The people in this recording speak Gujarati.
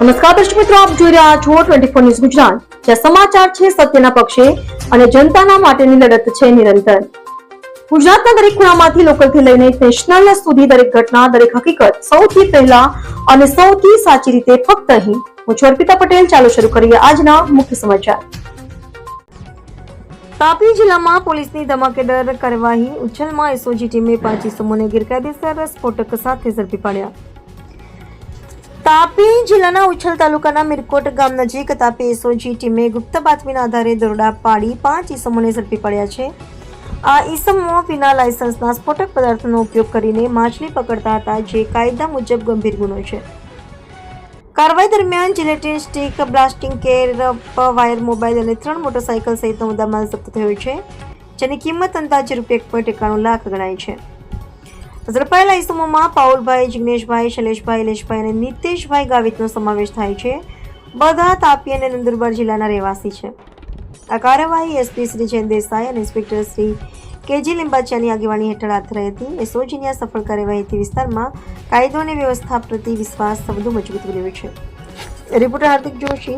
નમસ્કાર દર્શક મિત્રો, આપ જોઈ રહ્યા છો 24 ન્યૂઝ ગુજરાત, જ્યાં સમાચાર છે સત્યના પક્ષે અને જનતાના માટેની લડત છે નિરંતર. ગુજરાતના દરેક ખૂણામાંથી લોકલથી લઈને નેશનલ સુધી દરેક ઘટના, દરેક હકીકત સૌથી પહેલા અને સૌથી સાચી રીતે ફક્ત અહીં. હું છું અર્પિતા પટેલ. ચાલો શરૂ કરીએ આજના મુખ્ય સમાચાર. તાપી જિલ્લામાં પોલીસની ધમાકેદાર કાર્યવાહી. ઉચ્છલમાં એસઓજી ટીમે 5 ઇસમોને ગેરકાયદેસર સ્ફોટક સાથે ઝડપી પાડ્યા. તાપી જિલ્લાના ઉચ્છલ તાલુકાના મિરકોટ ગામ નજીક તાપી એસઓજી ટીમે ગુપ્ત બાતમીના આધારે દરોડા પાડી 5 ઇસમોને ઝડપી પાડ્યા છે. આ ઇસમો વિના લાયસન્સના સ્ફોટક પદાર્થોનો ઉપયોગ કરીને માછલી પકડતા હતા, જે કાયદા મુજબ ગંભીર ગુનો છે. કાર્યવાહી દરમિયાન gelatin stick, blasting cap, wire, mobile અને 3 મોટરસાયકલ સહિતનો મુદ્દામાલ જપ્ત થયો છે, જેની કિંમત અંદાજે ₹1.91 લાખ ગણાય છે. ઝડપાયેલા ઇસમોમાં પાઉલભાઈ, જિગ્નેશભાઈ, શૈલેષભાઈ, ઇલેશભાઈ અને નીતેશભાઈ ગાવિતનો સમાવેશ થાય છે. બધા તાપી અને નંદુરબાર જિલ્લાના રહેવાસી છે. આ કાર્યવાહી એસપી શ્રી જૈન દેસાઈ અને ઇન્સ્પેક્ટર શ્રી કેજી લિંબાચિયાની આગેવાની હેઠળ હાથ ધરાઈ હતી. એસઓજીની આ સફળ કાર્યવાહીથી વિસ્તારમાં કાયદો અને વ્યવસ્થા પ્રતિ વિશ્વાસ વધુ મજબૂત બન્યો છે. રિપોર્ટર હાર્દિક જોશી.